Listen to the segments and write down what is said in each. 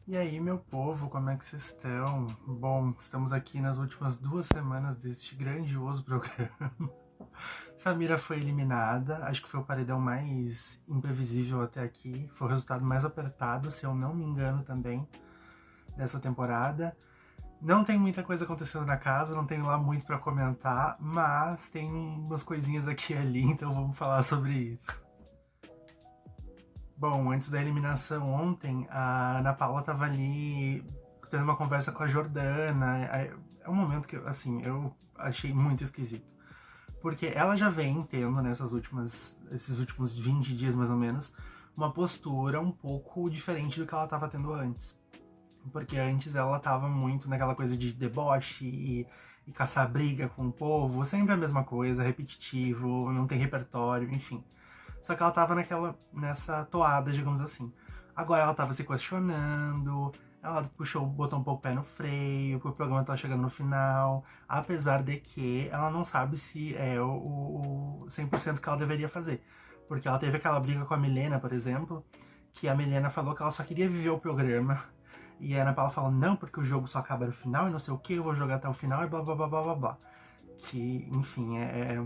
E aí, meu povo, como é que vocês estão? Bom, estamos aqui nas últimas 2 semanas deste grandioso programa. Samira foi eliminada, acho que foi o paredão mais imprevisível até aqui. Foi o resultado mais apertado, se eu não me engano também, dessa temporada. Não tem muita coisa acontecendo na casa, não tenho lá muito pra comentar, mas tem umas coisinhas aqui e ali, então vamos falar sobre isso. Bom, antes da eliminação ontem, a Ana Paula tava ali tendo uma conversa com a Jordana. É um momento que, assim, eu achei muito esquisito. Porque ela já vem tendo, esses últimos 20 dias mais ou menos, uma postura um pouco diferente do que ela tava tendo antes. Porque antes ela tava muito naquela coisa de deboche e caçar briga com o povo, sempre a mesma coisa, repetitivo, não tem repertório, enfim. Só que ela tava nessa toada, digamos assim. Agora ela tava se questionando, ela botou um pouco o pé no freio, porque o programa tava chegando no final, apesar de que ela não sabe se é o 100% que ela deveria fazer. Porque ela teve aquela briga com a Milena, por exemplo, que a Milena falou que ela só queria viver o programa. E a Ana Paula fala, não, porque o jogo só acaba no final e não sei o que, eu vou jogar até o final e blá blá blá blá blá blá. Que, enfim, é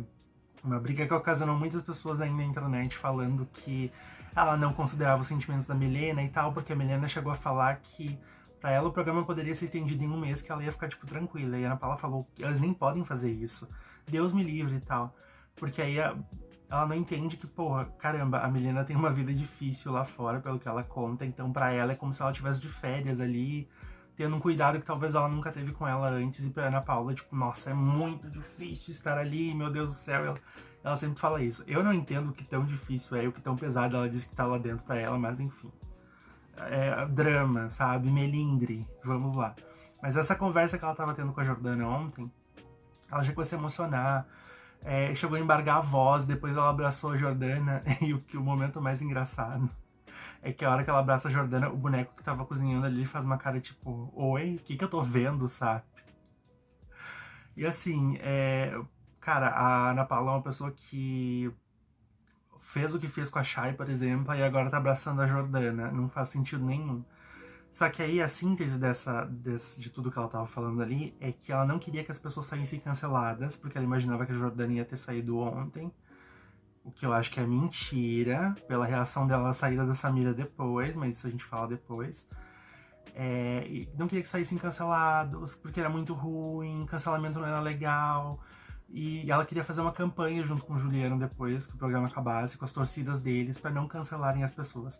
uma briga que ocasionou muitas pessoas aí na internet falando que ela não considerava os sentimentos da Milena e tal, porque a Milena chegou a falar que pra ela o programa poderia ser estendido em um mês, que ela ia ficar, tipo, tranquila. E a Ana Paula falou que elas nem podem fazer isso. Deus me livre e tal. Porque aí ela não entende que, porra, caramba, a Milena tem uma vida difícil lá fora, pelo que ela conta, então pra ela é como se ela tivesse de férias ali, tendo um cuidado que talvez ela nunca teve com ela antes, e pra Ana Paula, tipo, nossa, é muito difícil estar ali, meu Deus do céu, ela sempre fala isso. Eu não entendo o que tão difícil é, o que tão pesado ela diz que tá lá dentro pra ela, mas enfim. É drama, sabe? Melindre, vamos lá. Mas essa conversa que ela tava tendo com a Jordana ontem, ela chegou a se emocionar, chegou a embargar a voz, depois ela abraçou a Jordana, e o momento mais engraçado é que a hora que ela abraça a Jordana, o boneco que tava cozinhando ali faz uma cara tipo, oi, o que eu tô vendo, sabe? E assim, cara, a Ana Paula é uma pessoa que fez o que fez com a Shai, por exemplo, e agora tá abraçando a Jordana. Não faz sentido nenhum. Só que aí a síntese de tudo que ela tava falando ali é que ela não queria que as pessoas saíssem canceladas, porque ela imaginava que a Jordana ia ter saído ontem. O que eu acho que é mentira, pela reação dela à saída da Samira depois, mas isso a gente fala depois. E não queria que saíssem cancelados, porque era muito ruim, cancelamento não era legal. E ela queria fazer uma campanha junto com o Juliano depois que o programa acabasse, com as torcidas deles, para não cancelarem as pessoas.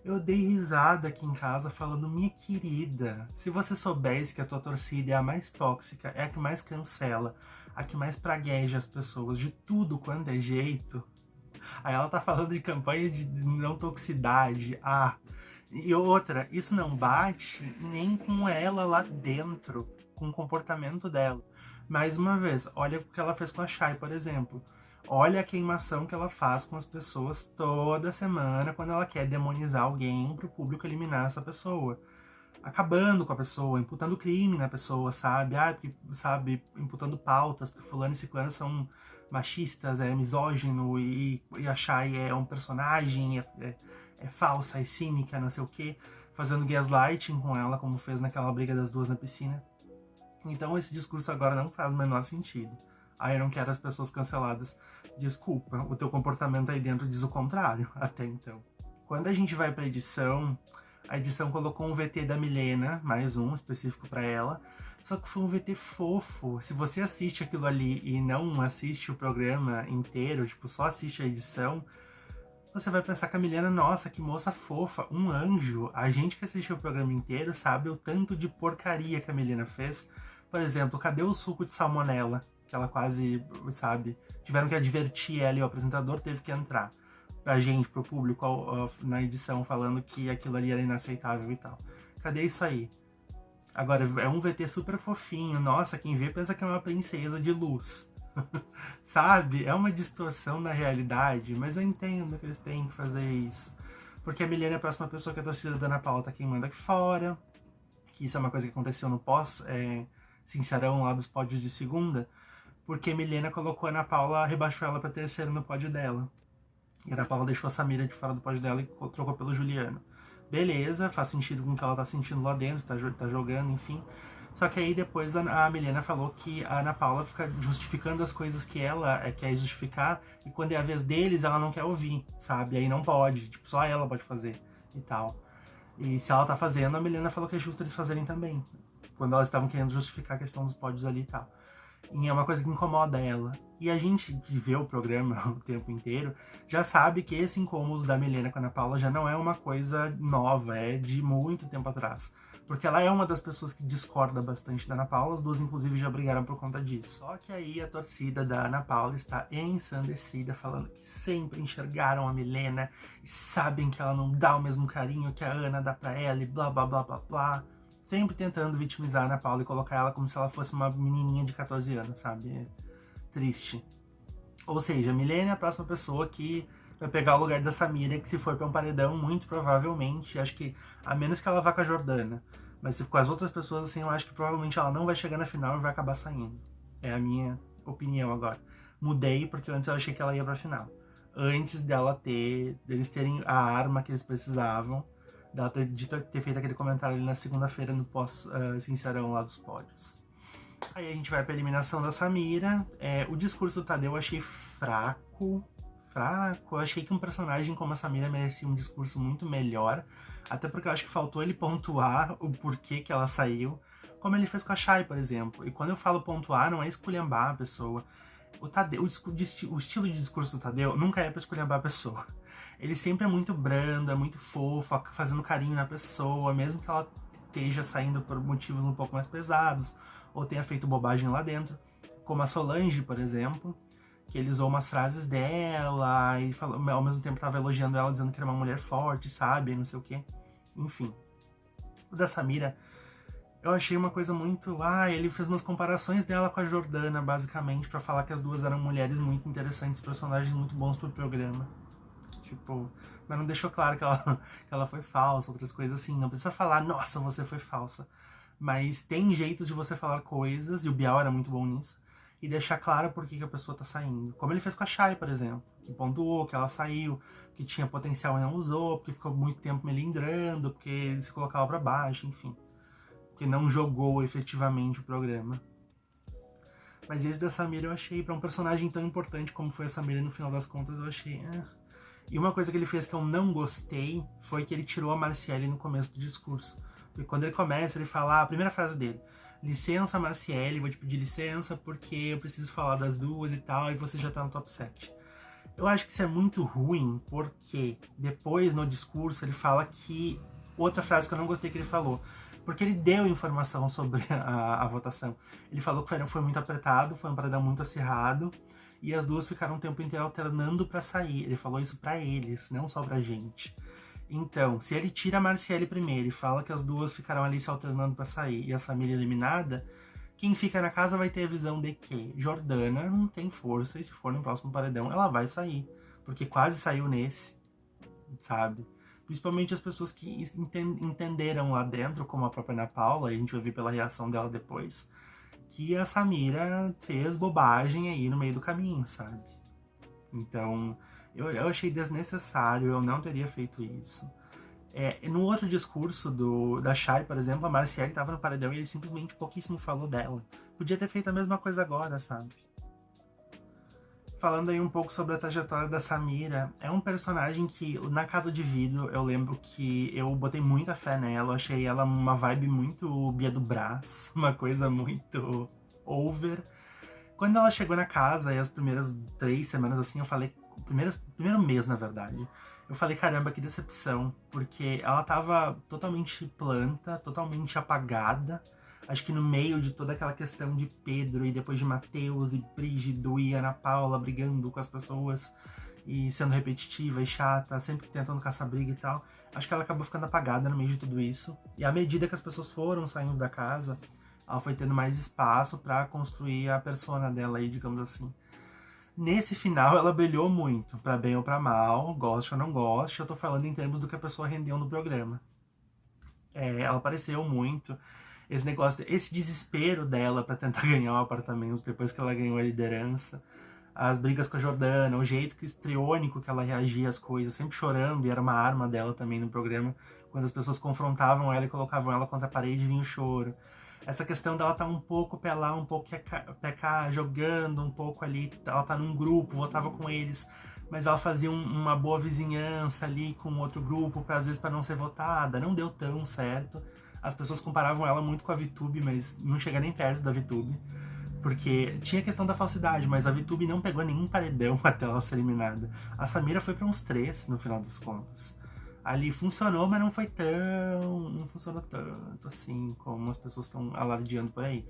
Eu dei risada aqui em casa falando, minha querida, se você soubesse que a tua torcida é a mais tóxica, é a que mais cancela, a que mais pragueja as pessoas de tudo quanto é jeito. Aí ela tá falando de campanha de não toxicidade. Ah, e outra, isso não bate nem com ela lá dentro, com o comportamento dela. Mais uma vez, olha o que ela fez com a Shai, por exemplo. Olha a queimação que ela faz com as pessoas toda semana quando ela quer demonizar alguém pro público eliminar essa pessoa. Acabando com a pessoa, imputando crime na pessoa, sabe? Ah, porque, sabe, imputando pautas, porque fulano e ciclano são machistas, é misógino e a Shai é um personagem, é falsa, é cínica, não sei o quê, fazendo gaslighting com ela, como fez naquela briga das duas na piscina. Então esse discurso agora não faz o menor sentido. Ah, eu não quero as pessoas canceladas. Desculpa, o teu comportamento aí dentro diz o contrário, até então. Quando a gente vai pra edição, a edição colocou um VT da Milena, mais um específico para ela, só que foi um VT fofo. Se você assiste aquilo ali e não assiste o programa inteiro, tipo, só assiste a edição, você vai pensar que a Milena, nossa, que moça fofa, um anjo. A gente que assistiu o programa inteiro sabe o tanto de porcaria que a Milena fez. Por exemplo, cadê o suco de salmonela? Que ela quase, sabe, tiveram que advertir ela e o apresentador teve que entrar pra gente, pro público, na edição, falando que aquilo ali era inaceitável e tal. Cadê isso aí? Agora, é um VT super fofinho. Nossa, quem vê pensa que é uma princesa de luz. Sabe? É uma distorção da realidade, mas eu entendo que eles têm que fazer isso. Porque a Milena é a próxima pessoa que a torcida da Ana Paula tá queimando aqui fora. Que isso é uma coisa que aconteceu no Sincerão lá dos pódios de segunda. Porque a Milena colocou a Ana Paula, rebaixou ela pra terceira no pódio dela. E a Ana Paula deixou a Samira de fora do pódio dela e trocou pelo Juliano. beleza, faz sentido com o que ela tá sentindo lá dentro, tá jogando, enfim. Só que aí depois a Milena falou que a Ana Paula fica justificando as coisas que ela quer justificar, e quando é a vez deles, ela não quer ouvir, sabe? Aí não pode, tipo, só ela pode fazer e tal. E se ela tá fazendo, a Milena falou que é justo eles fazerem também, quando elas estavam querendo justificar a questão dos pódios ali e tal. E é uma coisa que incomoda ela. E a gente que vê o programa o tempo inteiro já sabe que esse incômodo da Milena com a Ana Paula já não é uma coisa nova, é de muito tempo atrás. Porque ela é uma das pessoas que discorda bastante da Ana Paula, as duas inclusive já brigaram por conta disso. Só que aí a torcida da Ana Paula está ensandecida, falando que sempre enxergaram a Milena e sabem que ela não dá o mesmo carinho que a Ana dá pra ela e blá blá blá blá blá. Sempre tentando vitimizar a Ana Paula e colocar ela como se ela fosse uma menininha de 14 anos, sabe? Triste. Ou seja, a Milena é a próxima pessoa que vai pegar o lugar da Samira, que se for pra um paredão, muito provavelmente, acho que, a menos que ela vá com a Jordana, mas se com as outras pessoas, assim, eu acho que provavelmente ela não vai chegar na final e vai acabar saindo. É a minha opinião agora. Mudei porque antes eu achei que ela ia pra final. Antes deles terem a arma que eles precisavam, dela ter feito aquele comentário ali na segunda-feira no pós-sincerão lá dos pódios. Aí a gente vai pra eliminação da Samira. O discurso do Tadeu eu achei fraco. Eu achei que um personagem como a Samira merecia um discurso muito melhor. Até porque eu acho que faltou ele pontuar o porquê que ela saiu. Como ele fez com a Chay, por exemplo. E quando eu falo pontuar, não é esculhambar a pessoa. O estilo de discurso do Tadeu nunca é pra esculhambar a pessoa. Ele sempre é muito brando, é muito fofo, fazendo carinho na pessoa, mesmo que ela esteja saindo por motivos um pouco mais pesados, ou tenha feito bobagem lá dentro. Como a Solange, por exemplo, que ele usou umas frases dela e falou, ao mesmo tempo estava elogiando ela, dizendo que era uma mulher forte, sabe, não sei o quê. Enfim. O da Samira, eu achei uma coisa muito... ele fez umas comparações dela com a Jordana, basicamente, pra falar que as duas eram mulheres muito interessantes, personagens muito bons pro programa. Tipo, mas não deixou claro que ela foi falsa, outras coisas assim. Não precisa falar, nossa, você foi falsa. Mas tem jeitos de você falar coisas, e o Bial era muito bom nisso, e deixar claro por que a pessoa tá saindo. Como ele fez com a Chay, por exemplo, que pontuou, que ela saiu, que tinha potencial e não usou, porque ficou muito tempo melindrando, porque se colocava pra baixo, enfim. Que não jogou efetivamente o programa. Mas esse da Samira eu achei, pra um personagem tão importante como foi a Samira, no final das contas, eu achei... E uma coisa que ele fez que eu não gostei foi que ele tirou a Marciele no começo do discurso. Porque quando ele começa, ele fala a primeira frase dele: licença, Marciele, vou te pedir licença porque eu preciso falar das duas e tal, e você já tá no top 7. Eu acho que isso é muito ruim, porque depois no discurso ele fala que... Outra frase que eu não gostei que ele falou, porque ele deu informação sobre a votação. Ele falou que foi muito apertado, foi um paredão muito acirrado, e as duas ficaram o tempo inteiro alternando pra sair. Ele falou isso pra eles, não só pra gente. Então, se ele tira a Marciele primeiro e fala que as duas ficaram ali se alternando pra sair e a Samira eliminada, quem fica na casa vai ter a visão de que Jordana não tem força e se for no próximo paredão ela vai sair. Porque quase saiu nesse, sabe? Principalmente as pessoas que entenderam lá dentro, como a própria Ana Paula, e a gente vai ver pela reação dela depois, que a Samira fez bobagem aí no meio do caminho, sabe? Então, eu achei desnecessário, eu não teria feito isso. No outro discurso da Chay, por exemplo, a Marciele tava no paredão e ele simplesmente pouquíssimo falou dela. Podia ter feito a mesma coisa agora, sabe? Falando aí um pouco sobre a trajetória da Samira, é um personagem que, na Casa de Vidro, eu lembro que eu botei muita fé nela, eu achei ela uma vibe muito Bia do Brás, uma coisa muito over. Quando ela chegou na casa, e as primeiras 3 semanas assim, eu falei, primeiro mês, na verdade, eu falei, caramba, que decepção, porque ela tava totalmente planta, totalmente apagada. Acho que no meio de toda aquela questão de Pedro e depois de Matheus e Brígido e Ana Paula brigando com as pessoas e sendo repetitiva e chata, sempre tentando caçar briga e tal, acho que ela acabou ficando apagada no meio de tudo isso. E à medida que as pessoas foram saindo da casa, ela foi tendo mais espaço pra construir a persona dela aí, digamos assim. Nesse final ela brilhou muito, pra bem ou pra mal, goste ou não goste, eu tô falando em termos do que a pessoa rendeu no programa. Ela apareceu muito. Esse negócio, esse desespero dela pra tentar ganhar o apartamento depois que ela ganhou a liderança, as brigas com a Jordana, o jeito histriônico que ela reagia às coisas, sempre chorando, e era uma arma dela também no programa, Quando as pessoas confrontavam ela e colocavam ela contra a parede, vinha o choro. Essa questão dela tá um pouco pé lá, um pouco pé cá, jogando um pouco ali, ela tá num grupo, votava com eles, mas ela fazia uma boa vizinhança ali com outro grupo, às vezes para não ser votada, não deu tão certo. As pessoas comparavam ela muito com a VTube, mas não chega nem perto da VTube, porque tinha a questão da falsidade, mas a VTube não pegou nenhum paredão até ela ser eliminada. A Samira foi para uns 3 no final das contas. Ali funcionou, mas não foi não funcionou tanto assim como as pessoas estão alardeando por aí.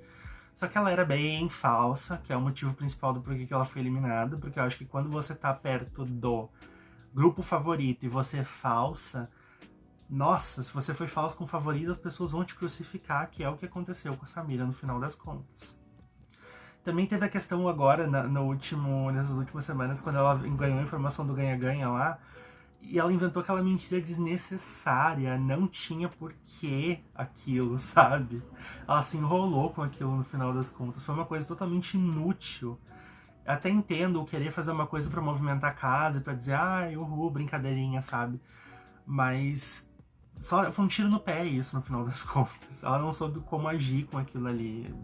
Só que ela era bem falsa, que é o motivo principal do porquê que ela foi eliminada, porque eu acho que quando você tá perto do grupo favorito e você é falsa, nossa, se você foi falso com o favorito, as pessoas vão te crucificar, que é o que aconteceu com a Samira no final das contas. Também teve a questão agora, nessas últimas semanas, quando ela ganhou a informação do ganha-ganha lá, e ela inventou aquela mentira desnecessária, não tinha porquê aquilo, sabe? Ela se enrolou com aquilo no final das contas, foi uma coisa totalmente inútil. Até entendo o querer fazer uma coisa pra movimentar a casa, pra dizer, ai, uhul, brincadeirinha, sabe? Mas só foi um tiro no pé isso no final das contas. Ela não soube como agir com aquilo ali,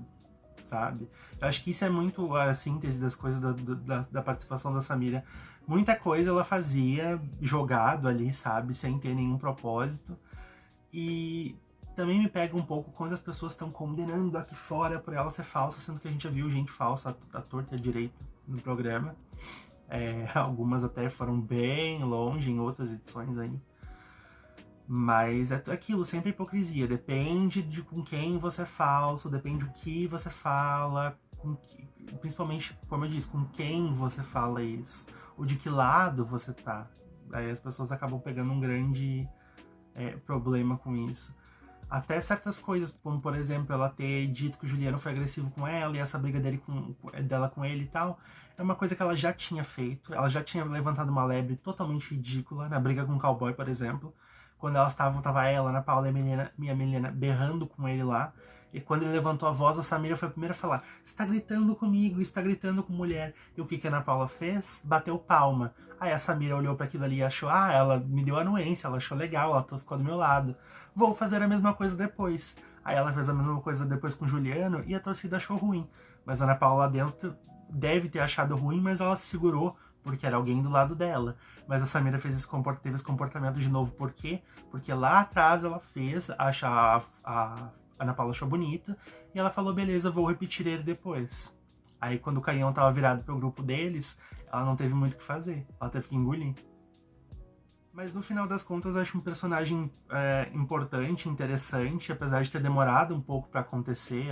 sabe? Eu acho que isso é muito a síntese das coisas da participação da Samira. Muita coisa ela fazia jogado ali, sabe? Sem ter nenhum propósito. E também me pega um pouco quando as pessoas estão condenando aqui fora por ela ser falsa, sendo que a gente já viu gente falsa à torta e à direita no programa. Algumas até foram bem longe em outras edições aí. Mas é aquilo, sempre hipocrisia. Depende de com quem você é falso, depende do que você fala, principalmente, como eu disse, com quem você fala isso, ou de que lado você tá. Aí as pessoas acabam pegando um grande problema com isso. Até certas coisas, como por exemplo, ela ter dito que o Juliano foi agressivo com ela e essa briga dela com ele e tal, é uma coisa que ela já tinha feito. Ela já tinha levantado uma lebre totalmente ridícula na briga com o cowboy, por exemplo. Quando elas tava ela, Ana Paula e a Milena berrando com ele lá. E quando ele levantou a voz, a Samira foi a primeira a falar: "Você tá gritando comigo, está gritando com mulher." E o que a Ana Paula fez? Bateu palma. Aí a Samira olhou para aquilo ali e achou: ah, ela me deu anuência, ela achou legal, ela ficou do meu lado. Vou fazer a mesma coisa depois. Aí ela fez a mesma coisa depois com o Juliano e a torcida achou ruim. Mas a Ana Paula lá dentro deve ter achado ruim, mas ela se segurou porque era alguém do lado dela. Mas a Samira teve esse comportamento de novo. Por quê? Porque lá atrás ela fez, a Ana Paula achou bonito, e ela falou, beleza, vou repetir ele depois. Aí quando o canhão tava virado pro grupo deles, ela não teve muito o que fazer, ela teve que engolir. Mas no final das contas, eu acho um personagem importante, interessante, apesar de ter demorado um pouco para acontecer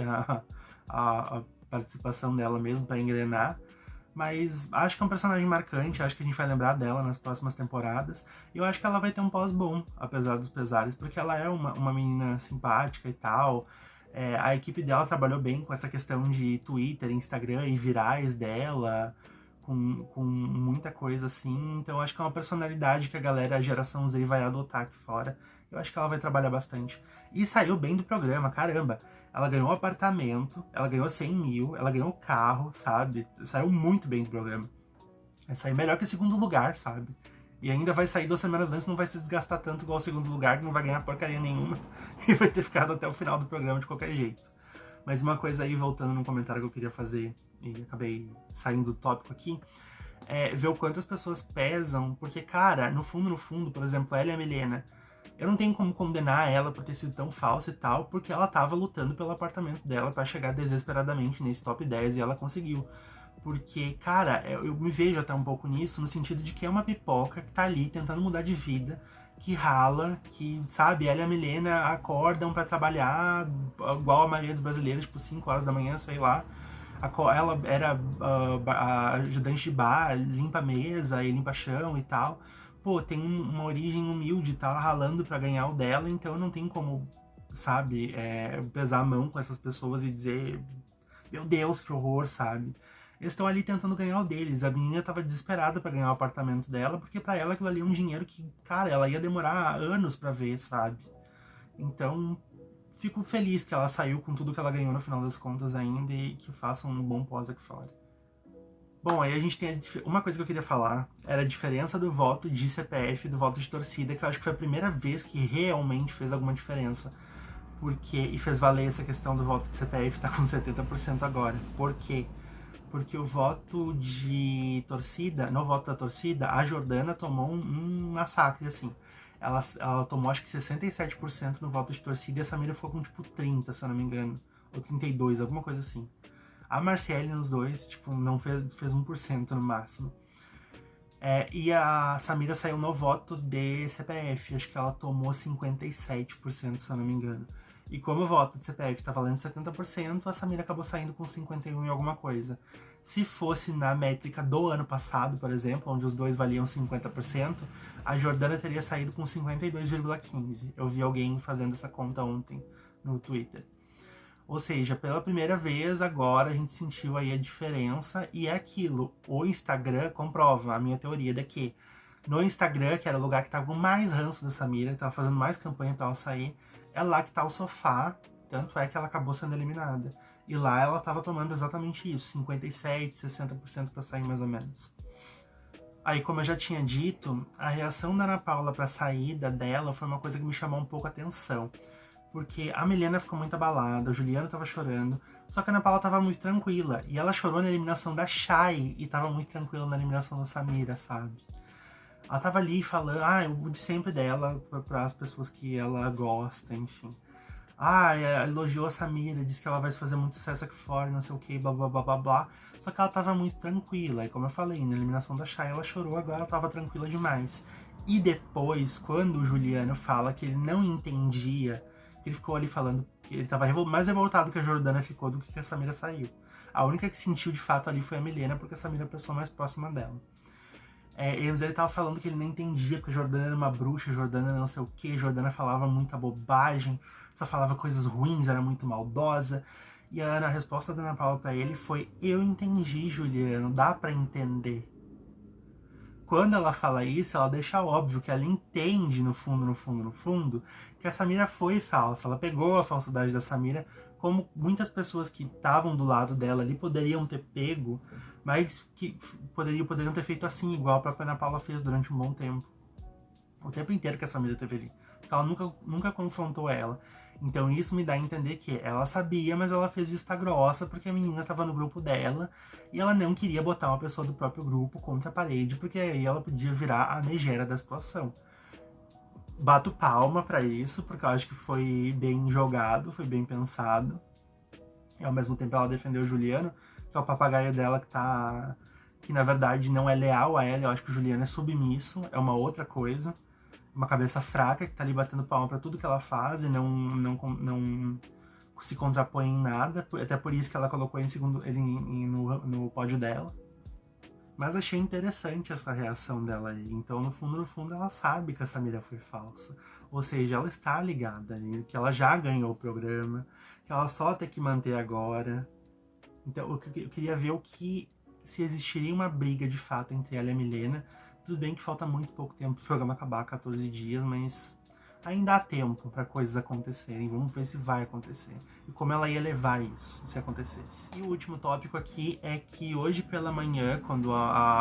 a participação dela mesmo, para engrenar. Mas acho que é um personagem marcante, acho que a gente vai lembrar dela nas próximas temporadas. E eu acho que ela vai ter um pós bom, apesar dos pesares, porque ela é uma menina simpática e tal. A equipe dela trabalhou bem com essa questão de Twitter, Instagram e virais dela, com muita coisa assim. Então eu acho que é uma personalidade que a geração Z vai adotar aqui fora. Eu acho que ela vai trabalhar bastante. E saiu bem do programa, caramba. Ela ganhou um apartamento, ela ganhou 100 mil, ela ganhou um carro, sabe? Saiu muito bem do programa. Vai sair melhor que o segundo lugar, sabe? E ainda vai sair 2 semanas antes, não vai se desgastar tanto igual o segundo lugar, que não vai ganhar porcaria nenhuma. E vai ter ficado até o final do programa de qualquer jeito. Mas uma coisa aí, voltando num comentário que eu queria fazer, e acabei saindo do tópico aqui, ver o quanto as pessoas pesam, porque, cara, no fundo, por exemplo, ela e a Milena, eu não tenho como condenar ela por ter sido tão falsa e tal, porque ela tava lutando pelo apartamento dela pra chegar desesperadamente nesse top 10 e ela conseguiu. Porque, cara, eu me vejo até um pouco nisso, no sentido de que é uma pipoca que tá ali tentando mudar de vida, que rala, que, sabe, ela e a Milena acordam pra trabalhar, igual a maioria dos brasileiros, tipo 5 horas da manhã, sei lá. Ela era a ajudante de bar, limpa a mesa e limpa chão e tal. Pô, tem uma origem humilde, tá ralando pra ganhar o dela, então não tem como, sabe, pesar a mão com essas pessoas e dizer, meu Deus, que horror, sabe? Eles estão ali tentando ganhar o deles. A menina tava desesperada pra ganhar o apartamento dela, porque pra ela aquilo ali é um dinheiro que, cara, ela ia demorar anos pra ver, sabe? Então, fico feliz que ela saiu com tudo que ela ganhou no final das contas ainda e que faça um bom pós aqui fora. Bom, aí a gente tem uma coisa que eu queria falar, era a diferença do voto de CPF e do voto de torcida, que eu acho que foi a primeira vez que realmente fez alguma diferença. E fez valer essa questão do voto de CPF tá com 70% agora. Por quê? Porque o voto de torcida, no voto da torcida, a Jordana tomou um massacre, assim. Ela tomou acho que 67% no voto de torcida e a Samira ficou com tipo 30, se eu não me engano. Ou 32, alguma coisa assim. A Marciele nos dois, tipo, não fez 1% no máximo. E a Samira saiu no voto de CPF, acho que ela tomou 57%, se eu não me engano. E como o voto de CPF tá valendo 70%, a Samira acabou saindo com 51% e alguma coisa. Se fosse na métrica do ano passado, por exemplo, onde os dois valiam 50%, a Jordana teria saído com 52,15%. Eu vi alguém fazendo essa conta ontem no Twitter. Ou seja, pela primeira vez agora a gente sentiu aí a diferença e é aquilo. O Instagram comprova a minha teoria de que no Instagram, que era o lugar que tava com mais ranço da Samira, que tava fazendo mais campanha pra ela sair, é lá que tá o sofá, tanto é que ela acabou sendo eliminada. E lá ela tava tomando exatamente isso, 57, 60% pra sair mais ou menos. Aí, como eu já tinha dito, a reação da Ana Paula pra saída dela foi uma coisa que me chamou um pouco a atenção. Porque a Milena ficou muito abalada, a Juliana tava chorando, só que a Ana Paula tava muito tranquila. E ela chorou na eliminação da Chay e tava muito tranquila na eliminação da Samira, sabe? Ela tava ali falando, o de sempre dela, para as pessoas que ela gosta, enfim. Ela elogiou a Samira, disse que ela vai fazer muito sucesso aqui fora, não sei o que, blá blá blá blá blá. Só que ela tava muito tranquila, e como eu falei, na eliminação da Chay ela chorou, agora ela tava tranquila demais. E depois, quando o Juliano fala que ele não entendia, que ele ficou ali falando que ele tava mais revoltado que a Jordana ficou do que a Samira saiu. A única que sentiu de fato ali foi a Milena, porque a Samira é a pessoa mais próxima dela. Ele tava falando que ele não entendia, porque a Jordana era uma bruxa, a Jordana não sei o que, Jordana falava muita bobagem, só falava coisas ruins, era muito maldosa. E a resposta da Ana Paula pra ele foi: eu entendi, Juliano, dá pra entender. Quando ela fala isso, ela deixa óbvio que ela entende no fundo, que a Samira foi falsa. Ela pegou a falsidade da Samira, como muitas pessoas que estavam do lado dela ali poderiam ter pego, mas que poderiam ter feito assim, igual a própria Ana Paula fez durante um bom tempo. O tempo inteiro que a Samira teve ali. Porque ela nunca confrontou ela. Então isso me dá a entender que ela sabia, mas ela fez vista grossa porque a menina estava no grupo dela e ela não queria botar uma pessoa do próprio grupo contra a parede, porque aí ela podia virar a megera da situação. Bato palma pra isso, porque eu acho que foi bem jogado, foi bem pensado. E ao mesmo tempo ela defendeu o Juliano, que é o papagaio dela que na verdade não é leal a ela. Eu acho que o Juliano é submisso, é uma outra coisa. Uma cabeça fraca que tá ali batendo palma pra tudo que ela faz e não se contrapõe em nada. Até por isso que ela colocou ele no pódio dela. Mas achei interessante essa reação dela aí. Então, no fundo, ela sabe que a Samira foi falsa. Ou seja, ela está ligada ali, que ela já ganhou o programa, que ela só tem que manter agora. Então, eu queria ver se existiria uma briga de fato entre ela e a Milena. Tudo bem que falta muito pouco tempo pro programa acabar, 14 dias, mas ainda há tempo para coisas acontecerem. Vamos ver se vai acontecer. E como ela ia levar isso, se acontecesse. E o último tópico aqui é que hoje pela manhã, quando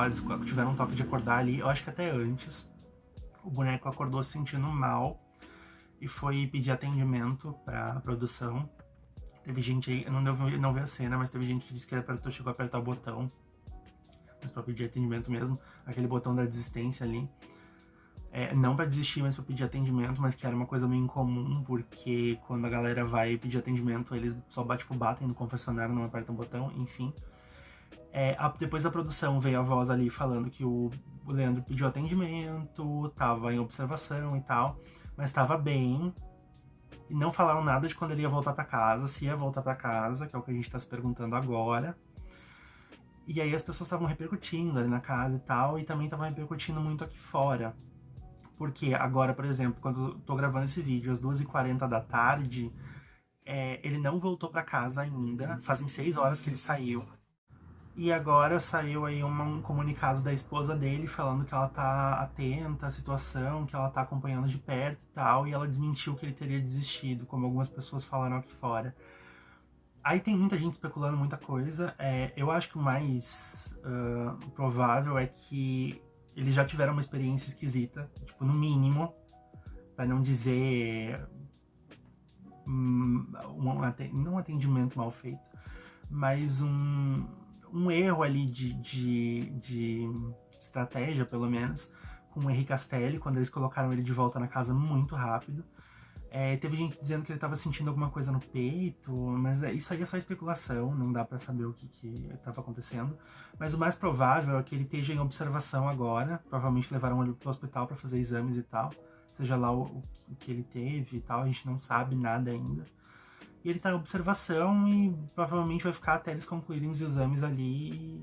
eles tiveram um toque de acordar ali, eu acho que até antes, o boneco acordou se sentindo mal e foi pedir atendimento pra produção. Teve gente aí, eu não vi a cena, mas teve gente que disse que ele chegou a apertar o botão. Mas pra pedir atendimento mesmo, aquele botão da desistência ali. Não pra desistir, mas pra pedir atendimento, mas que era uma coisa meio incomum, porque quando a galera vai pedir atendimento, eles só batem no confessionário, não apertam o botão, enfim. Depois da produção veio a voz ali falando que o Leandro pediu atendimento, tava em observação e tal, mas tava bem. E não falaram nada de quando ele ia voltar pra casa, se ia voltar pra casa, que é o que a gente tá se perguntando agora. E aí as pessoas estavam repercutindo ali na casa e tal, e também estavam repercutindo muito aqui fora. Porque agora, por exemplo, quando eu tô gravando esse vídeo, às 2h40 da tarde, ele não voltou pra casa ainda, fazem 6 horas que ele saiu. E agora saiu aí um comunicado da esposa dele falando que ela tá atenta à situação, que ela tá acompanhando de perto e tal, e ela desmentiu que ele teria desistido, como algumas pessoas falaram aqui fora. Aí tem muita gente especulando muita coisa. Eu acho que o mais provável é que eles já tiveram uma experiência esquisita, tipo, no mínimo, pra não dizer não um atendimento mal feito, mas um erro ali de estratégia, pelo menos, com o Henri Castelli, quando eles colocaram ele de volta na casa muito rápido. Teve gente dizendo que ele estava sentindo alguma coisa no peito, mas isso aí é só especulação, não dá para saber o que estava acontecendo. Mas o mais provável é que ele esteja em observação agora, provavelmente levaram ele para o hospital para fazer exames e tal, seja lá o que ele teve e tal, a gente não sabe nada ainda. E ele está em observação e provavelmente vai ficar até eles concluírem os exames ali.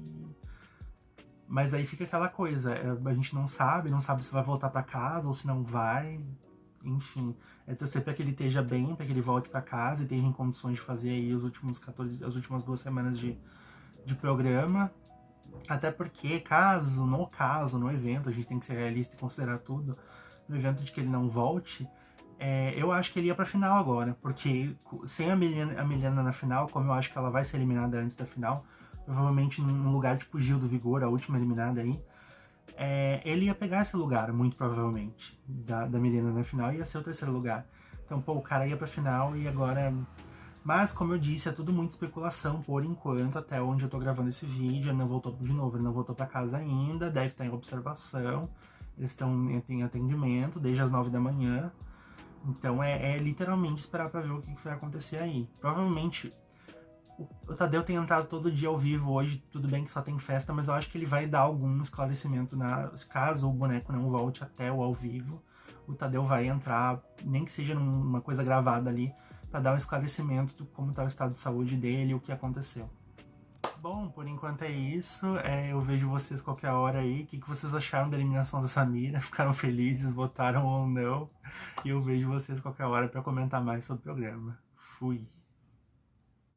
Mas aí fica aquela coisa, a gente não sabe se vai voltar para casa ou se não vai. Enfim, torcer para que ele esteja bem, para que ele volte para casa e esteja em condições de fazer aí as últimas 2 semanas de programa. Até porque, no evento, a gente tem que ser realista e considerar tudo, no evento de que ele não volte, eu acho que ele ia pra final agora, porque sem a Milena na final, como eu acho que ela vai ser eliminada antes da final, provavelmente num lugar tipo Gil do Vigor, a última eliminada aí, ele ia pegar esse lugar, muito provavelmente, da Milena na final, e ia ser o terceiro lugar. Então, pô, o cara ia pra final e agora... Mas, como eu disse, é tudo muita especulação por enquanto, até onde eu tô gravando esse vídeo. Ele não voltou de novo, ele não voltou pra casa ainda, deve estar em observação. Eles estão em atendimento desde as 9 da manhã. Então é literalmente esperar pra ver o que vai acontecer aí. Provavelmente o Tadeu tem entrado todo dia ao vivo hoje, tudo bem que só tem festa, mas eu acho que ele vai dar algum esclarecimento caso o boneco não volte até o ao vivo. O Tadeu vai entrar, nem que seja numa coisa gravada ali, para dar um esclarecimento do como está o estado de saúde dele e o que aconteceu. Bom, por enquanto é isso. Eu vejo vocês qualquer hora aí. O que vocês acharam da eliminação da Samira? Ficaram felizes, votaram ou não? E eu vejo vocês qualquer hora para comentar mais sobre o programa. Fui!